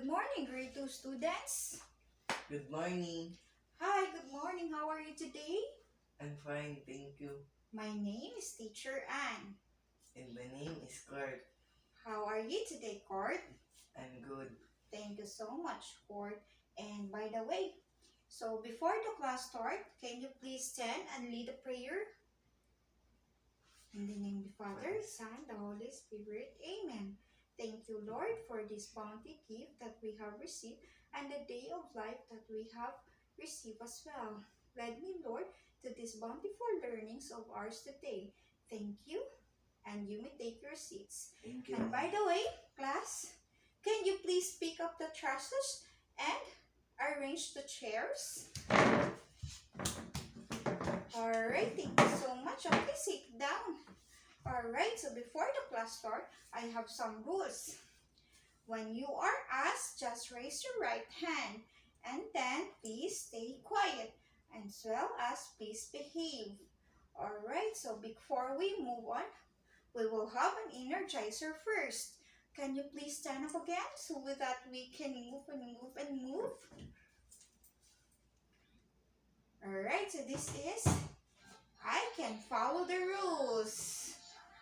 morning, grade 2 students. Good morning. Hi, good morning. How are you today? I'm fine, thank you. My name is Teacher Anne. And my name is Clark. How are you today, Cord? I'm good. Thank you so much, Cord. And by the way, so before the class start, can you please stand and lead a prayer? In the name of the Father, Son, the Holy Spirit. Amen. Thank you, Lord, for this bounty gift that we have received and the day of life that we have received as well. Lead me, Lord, to these bountiful learnings of ours today. Thank you, and you may take your seats. Thank you. And by the way, class, can you please pick up the trashes and arrange the chairs? Alright, thank you so much. Okay, sit down. Alright, so before the class start, I have some rules. When you are asked, just raise your right hand. And then, please stay quiet. As well as, please behave. Alright, so before we move on, we will have an energizer first. Can you please stand up again so with that we can move and move and move? Alright, so this is I Can Follow the Rules.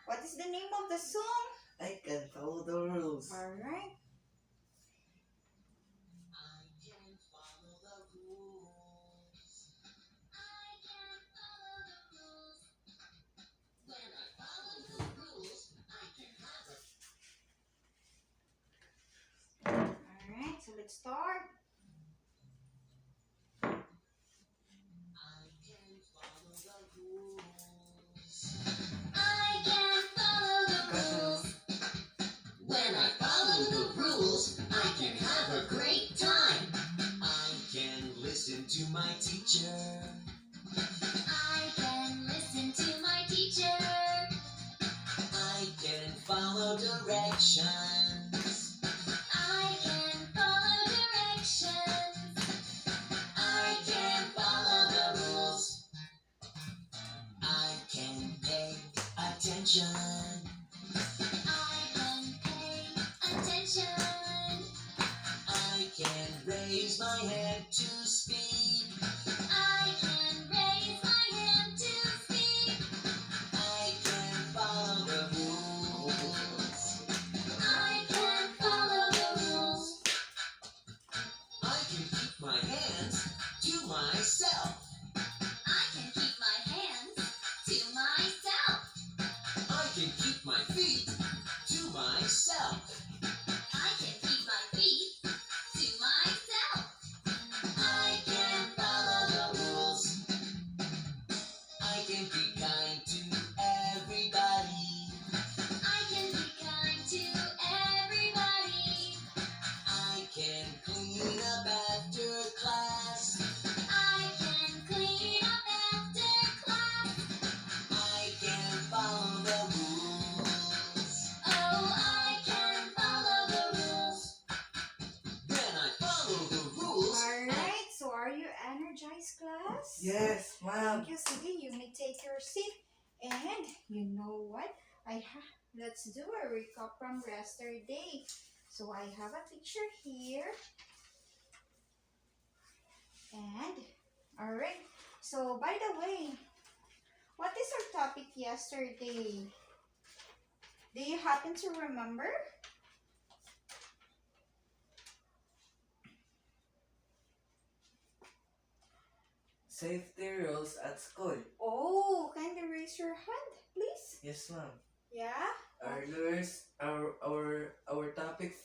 What is the name of the song? I can follow the rules. Alright. Alright, so let's start. I can follow the rules. When I follow the rules, I can have a great time. I can listen to my teacher. I can listen to my teacher. I can follow directions. I can follow directions. I can follow the rules. I can pay attention. I can pay attention. I can raise my hand to speak. I can raise my hand to speak. I can follow the rules. I can follow the rules. I can keep my hands to myself. I can keep my hands to myself. I can keep my feet to myself. I can keep my feet to myself. I can follow the rules. I can be kind to everybody. I can be kind to everybody. I can clean up after class. I can clean up after class. I can follow the rules. Oh, I can follow the rules. When I follow the rules. Alright, so are you energized, class? Yes, ma'am. Thank you, Sige. You may take your seat. And you know what? Let's do a recap from yesterday. So I have a picture here. And, alright. So, by the way, what is our topic yesterday? Do you happen to remember? Safety rules at school. Oh, kindly raise your hand, please. Yes, ma'am. Yeah? Our topic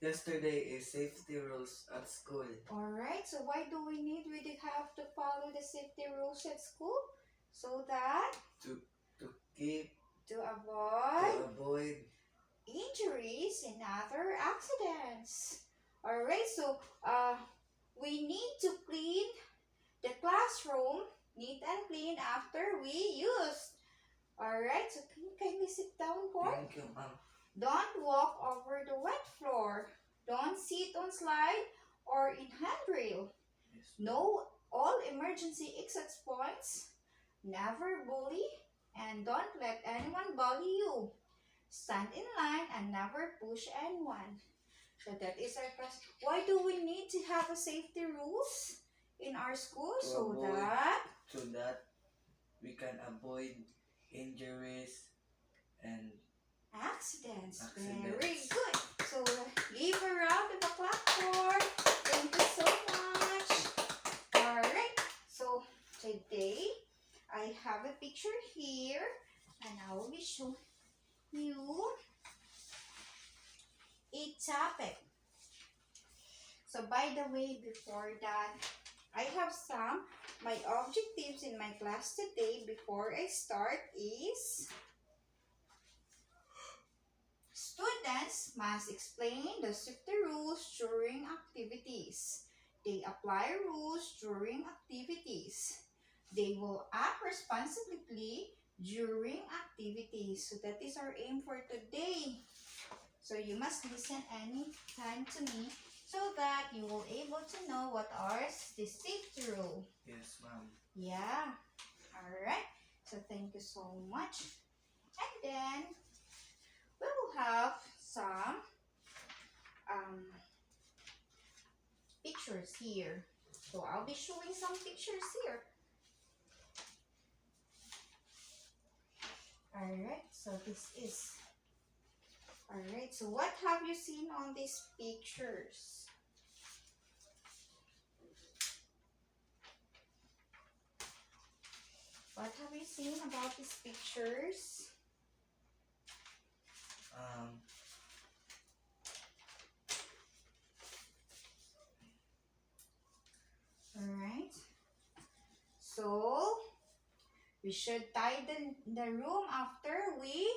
yesterday is safety rules at school. Alright, so why do we have to follow the safety rules at school? So that To keep to to avoid avoid injuries and other accidents. Alright, so we need to clean the classroom neat and clean after we use. Alright, so can you kindly sit down, Cord? thank you, ma'am. Don't walk over the wet floor. Don't sit on slide or in handrail. Yes. Know all emergency exit points. Never bully and don't let anyone bully you. Stand in line and never push anyone. So that is our class. Why do we need to have a safety rules in our school? To So avoid- that so that we can avoid injuries and accidents. Accidents. Very good. So give a round of applause for. Thank you so much. Alright. So today I have a picture here and I will be showing you a topic. So by the way, before that, I have my objectives in my class today before I start is students must explain the safety rules during activities. They apply rules during activities. They will act responsibly during activities. So that is our aim for today. So you must listen anytime to me so that you will able to know what are the safety rule. yes, ma'am. Yeah. Alright. So thank you so much. And then we will have some pictures here. So I'll be showing some pictures here. Alright, so this is. Alright, so what have you seen on these pictures? What have you seen about these pictures? Alright. So, we should tidy the room after we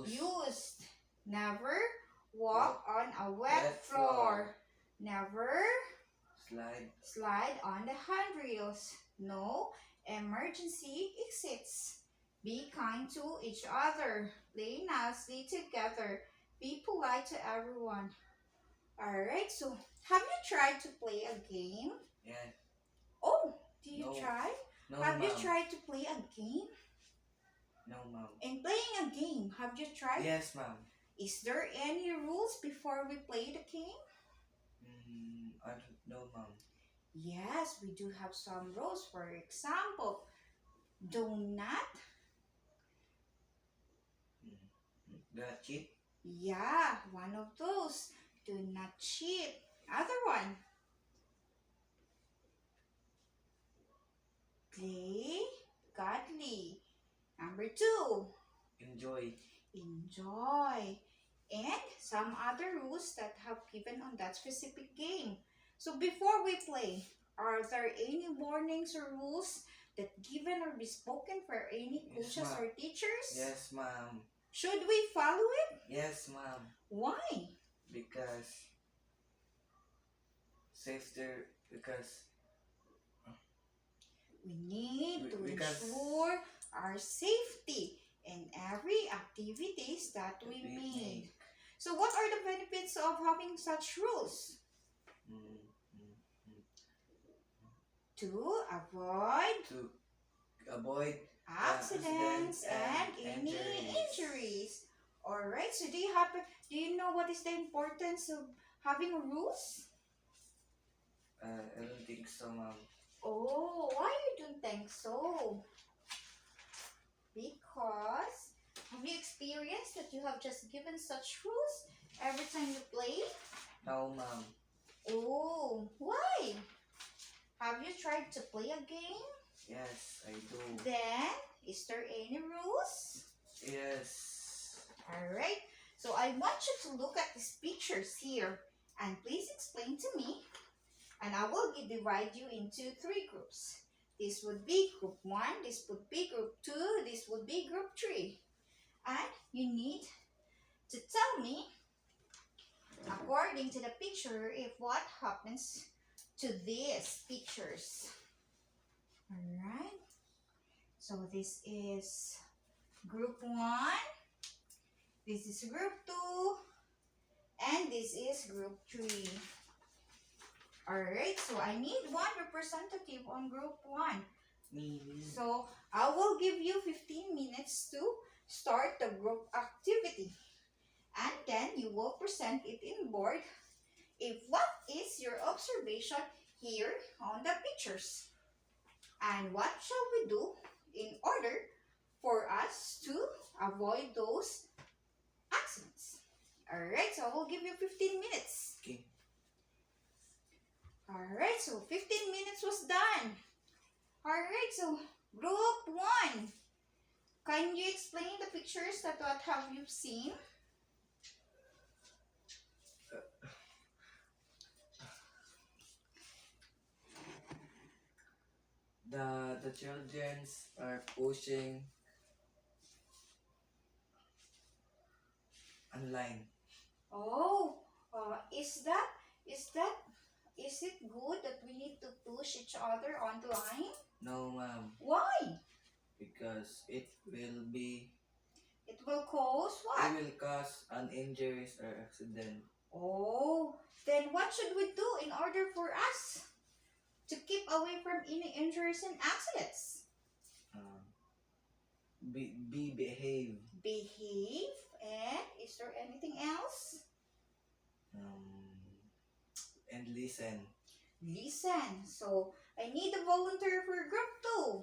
used. Never walk on a wet floor. Never slide on the handrails. No emergency exits. Be kind to each other. Play nicely together. Be polite to everyone. Alright, so have you tried to play a game? Yeah. Oh, did you No. try? No, Have ma'am. you tried to play a game? No, ma'am. In playing a game, have you tried? Yes, ma'am. Is there any rules before we play the game? I don't know, ma'am. Yes, we do have some rules. For example, do not. Got cheat? Yeah, one of those. Do not cheat. Other one. Play godly. Number 2. Enjoy. Enjoy. And some other rules that have given on that specific game. So before we play, are there any warnings or rules that given or bespoken for any Yes, coaches ma'am. or teachers? Yes, ma'am. Should we follow it? Yes, ma'am. Why? Because because We need to Because- ensure our safety in every activities that we we made. So what are the benefits of having such rules? To avoid to avoid accidents and and any injuries. injuries. Alright, so do you know what is the importance of having rules? I don't think so, ma'am. Oh, why you don't think so? Because have you experienced that you have just given such rules every time you play? No, ma'am. Oh, why? Have you tried to play a game? Yes, I do. Then, is there any rules? Yes. Alright, so I want you to look at these pictures here and please explain to me. And I will divide you into 3 groups. This would be group 1, this would be group 2, this would be group 3. And you need to tell me, according to the picture, if what happens to these pictures. Alright, so this is group 1, this is group 2, and this is group 3. Alright, so I need one representative on group 1. Me. So I will give you 15 minutes to start the group activity. and then you will present it in board. If what is your observation here on the pictures? And what shall we do in order for us to avoid those accidents? Alright, so I will give you 15 minutes. Okay. Alright, so 15 minutes was done. Alright, so group 1. Can you explain the pictures that what have you seen? The childrens are pushing online. Oh, is it good that we need to push each other online? No, ma'am, Why? because it It will cause what? will cause an injuries or accident. Oh, then what should we do in order for us to keep away from any injuries and accidents? Behave. Behave, and is there anything else? And listen. Listen. So I need a volunteer for group 2.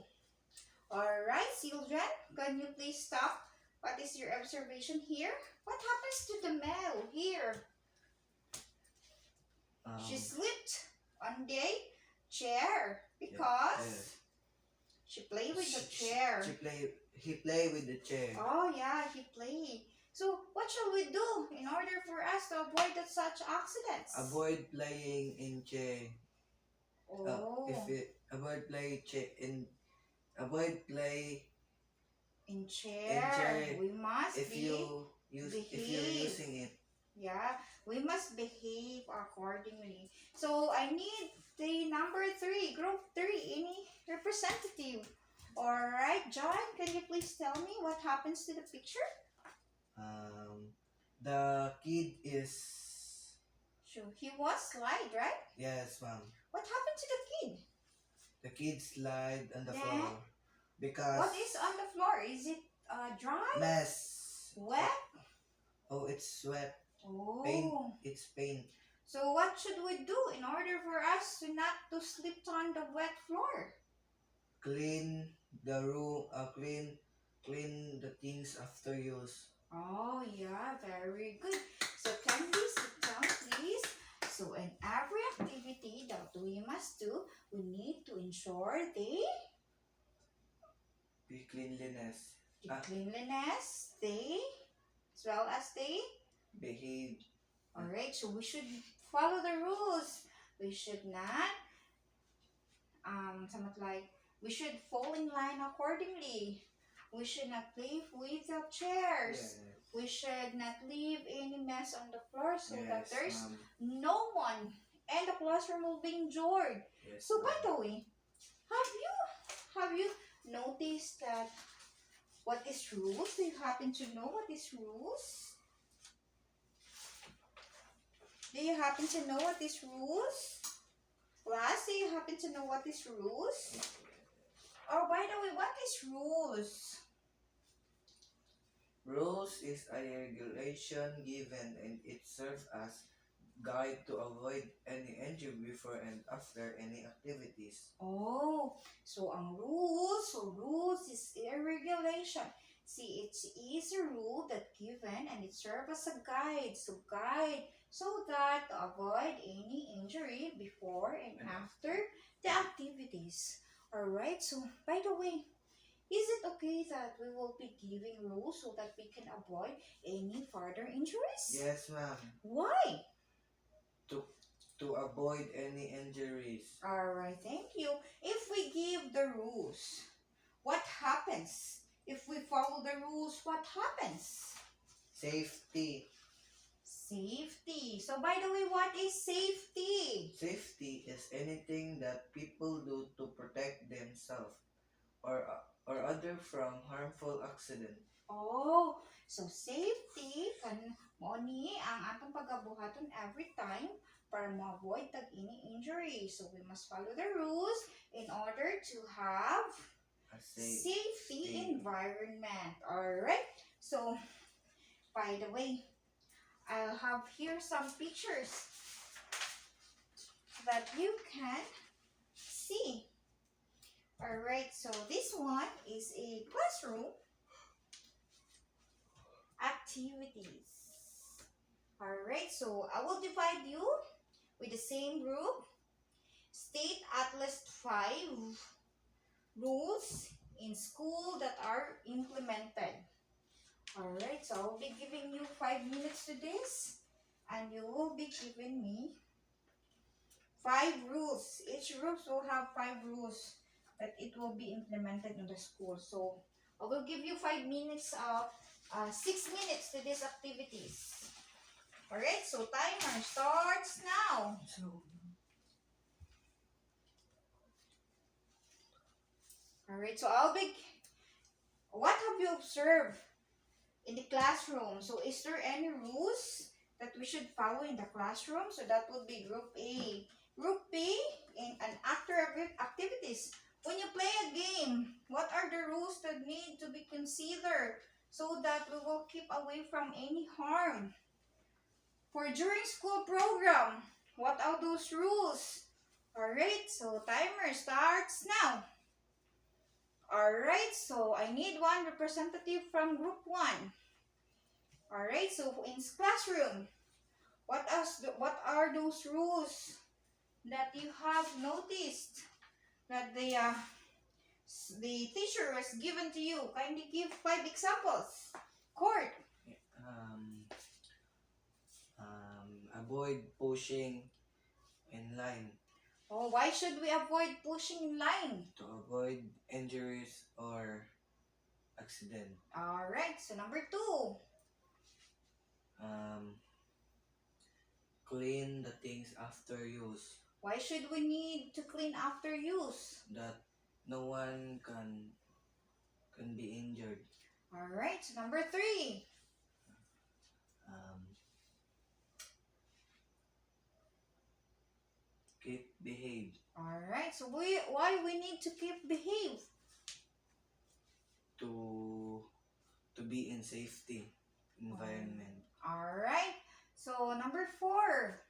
Alright, children, can you please stop? What is your observation here? What happens to the male here? She slipped on the chair because yes. she played with the chair. He play with the chair. Oh yeah, he played. So what shall we do in order for us to avoid such accidents? Avoid playing in chair. Oh, Avoid play in chair. chair. We must if be. you're behave. using it. Yeah, we must behave accordingly. So I need the number 3, group 3, any representative. Alright, John, can you please tell me what happens to the picture? The kid is Sure, he was slide, right? yes, ma'am. What happened to the kid? The kid slide on the Then, floor because What is on the floor? Is it dry? mess. Wet? Oh, it's wet. Oh. Paint. It's paint. So what should we do in order for us to not to slip on the wet floor? Clean the room. Clean the things after use. Oh, yeah, very good. So can we sit down, please? So in every activity that we must do, we need to ensure the Cleanliness. cleanliness, as well as the. Behave. Alright, so we should follow the rules. We should not, somewhat like, we should fall in line accordingly. We should not play with the chairs. Yes. We should not leave any mess on the floor so that Yes, there's ma'am. no one and the classroom will be enjoyed. Yes, So by ma'am. the way, have you noticed that what is rules? Do you happen to know what is rules? Do you happen to know what is rules? Class, do you happen to know what is rules? Oh, by the way, what is rules? Rules is a regulation given and it serves as guide to avoid any injury before and after any activities. Oh, so ang rules is a regulation. See, it is a rule that given and it serves as a guide. So that to avoid any injury before and after the activities. Alright, so by the way, is it okay that we will be giving rules so that we can avoid any further injuries? Yes, ma'am. Why? To avoid any injuries. Alright, thank you. If we give the rules, what happens? If we follow the rules, what happens? Safety. Safety. So by the way, what is safety? Safety is anything that people do to protect themselves or other from harmful accident. Oh, so safety kan mo ni ang atong pagabuhaton every time para ma-avoid tag any injury. So we must follow the rules in order to have A safety environment. Alright? So, by the way, I'll have here some pictures that you can see. Alright, so this one is a classroom activities. Alright, so I will divide you with the same group. State at least 5 rules in school that are implemented. Alright, so I'll be giving you 5 minutes to this, and you will be giving me 5 rules. Each group will have 5 rules that it will be implemented in the school. So I will give you 5 minutes of 6 minutes to these activities. Alright, so timer starts now. Alright, so what have you observed in the classroom? So is there any rules that we should follow in the classroom? So that would be group A. Group B, in an after activities. When you play a game, what are the rules that need to be considered so that we will keep away from any harm? For during school program, what are those rules? Alright, so timer starts now. Alright, so I need one representative from group 1. Alright, so in classroom, what are those rules that you have noticed that the teacher has given to you? Kindly give 5 examples. Court. Avoid pushing in line Oh, why should we avoid pushing in line? to avoid injuries or accident. Alright, so number 2. Clean the things after use, Why should we need to clean after use? that no one can be injured. Alright, so number 3. Keep behaved, Alright, so why we need to keep behave? to be in safety environment. Alright, so number 4.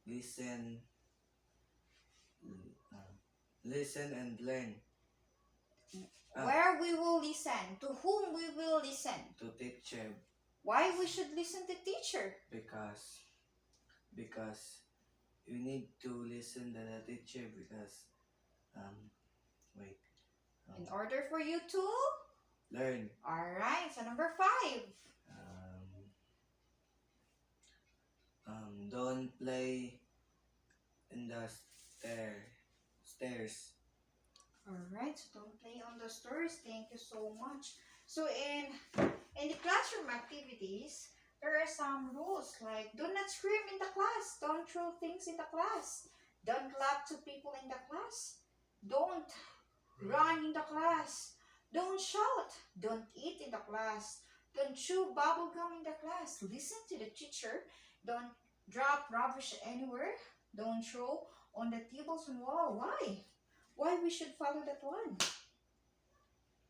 Listen, listen and learn. Where we will listen? To whom we will listen? To teacher, Why we should listen to teacher? because we need to listen to the teacher because In order for you to? learn. Alright, so number 5. Don't play in the stairs. Alright, so don't play on the stairs. Thank you so much. So in the classroom activities, there are some rules like do not scream in the class, don't throw things in the class, don't clap to people in the class, don't run in the class, don't shout, don't eat in the class, don't chew bubble gum in the class, listen to the teacher, don't drop rubbish anywhere, don't throw on the tables and wall. Why? Why we should follow that one?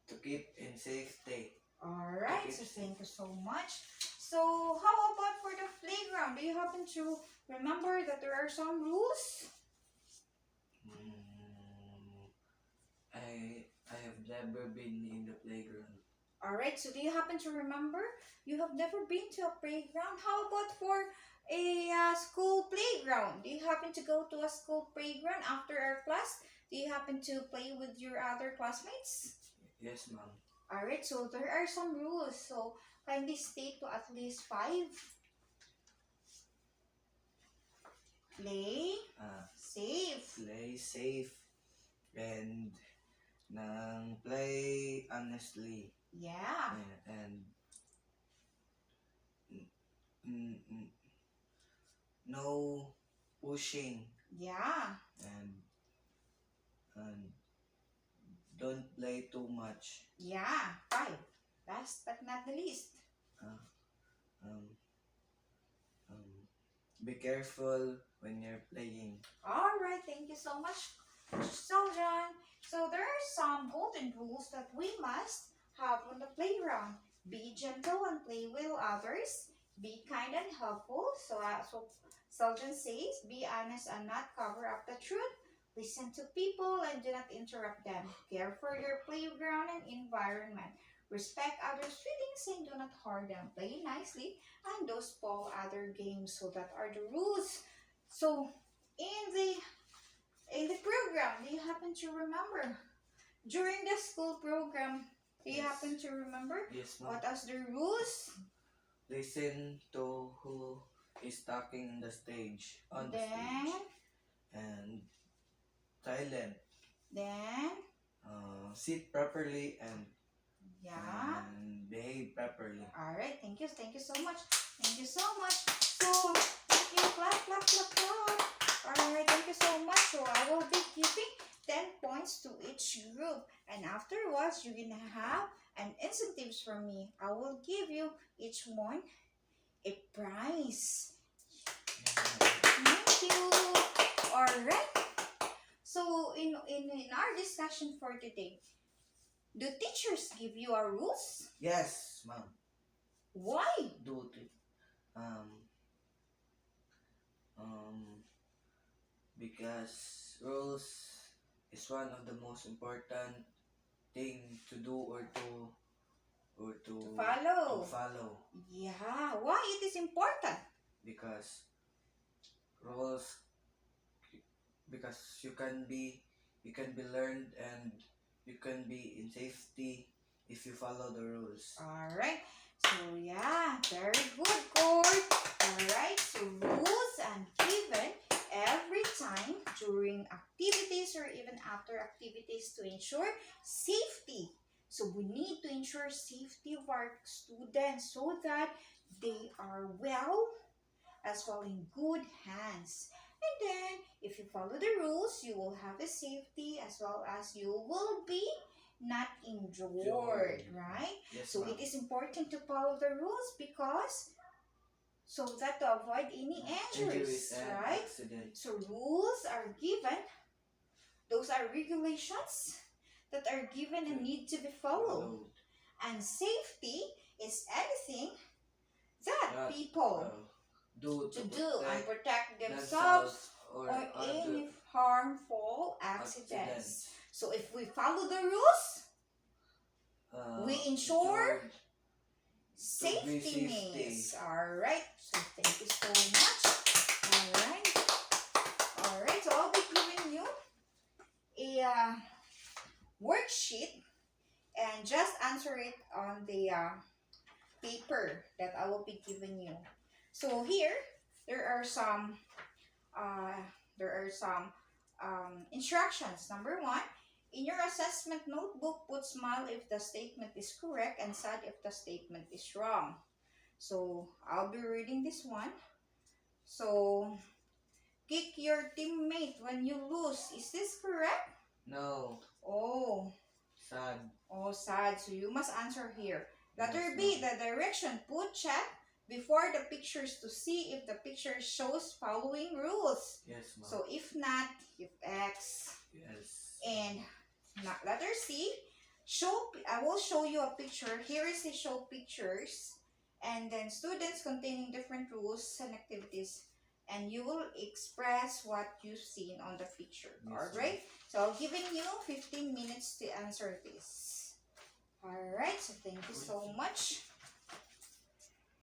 To keep in safety. Alright, Okay. so thank you so much. So how about for the playground? Do you happen to remember that there are some rules? I have never been in the playground. Alright, so do you happen to remember? You have never been to a playground. How about for a school playground? Do you happen to go to a school playground after our class? Do you happen to play with your other classmates? Yes, ma'am. Alright, so there are some rules. So kindly state to at least 5. Play safe. Play safe and play honestly. Yeah. And no pushing Yeah. and don't play too much. Yeah. 5. Last but not the least. Be careful when you're playing. Alright, thank you so much, children. So there are some golden rules that we must have on the playground. Be gentle and play with others. Be kind and helpful. So Seljan says, be honest and not cover up the truth. Listen to people and do not interrupt them. Care for your playground and environment. Respect others' feelings and do not harm them. Play nicely and don't spoil other games. So that are the rules. So in the program, do you happen to remember? During the school program, do you Yes. happen to remember? Yes, ma'am. What are the rules? Listen to who is talking in the stage, on the Then, stage. And silent. then, Sit properly and yeah. behave properly. Alright, thank you so much. Thank you so much. So, thank you, clap, clap, clap, clap. Alright, thank you so much. So, I will be giving 10 points to each group. And afterwards, you're gonna have an incentives from me. I will give you each one a prize. Thank you. Alright. So, in our discussion for today, do teachers give you a rules? Yes, ma'am. Why? Do it. Because rules is one of the most important thing to do or to Follow. follow. Yeah, why it is important? Because rules, because you can be learned and you can be in safety if you follow the rules. Alright. So yeah, very good, Cord. Alright, so rules and given every time during activities or even after activities to ensure safety. So we need to ensure safety of our students so that they are well as well in good hands. And then if you follow the rules, you will have a safety as well as you will be not injured, right? Yes, So ma'am. it is important to follow the rules because so that to avoid any injuries, and right? accidents. So rules are given, those are regulations that are given and need to be followed. And safety is anything that That, people do to to do and protect themselves themselves or or other any harmful accidents. accidents. So if we follow the rules, we ensure ensured safety safety. needs. Alright, so thank you so much. Alright, so I'll be giving you a worksheet and just answer it on the paper that I will be giving you. So here, there are some instructions. Number 1, in your assessment notebook, put smile if the statement is correct and sad if the statement is wrong. So I'll be reading this one. So kick your teammate when you lose. Is this correct? No. Oh, Sad. sad. So you must answer here. Letter Yes, B, ma'am. the direction. Put check before the pictures to see if the picture shows following rules. Yes, ma'am. So if not, if X. Yes. And letter C, I will show you a picture. Here is the show pictures. And then students containing different rules and activities. And you will express what you've seen on the picture. Yes, Alright? So I'll giving you 15 minutes to answer this. Alright, so thank you so much.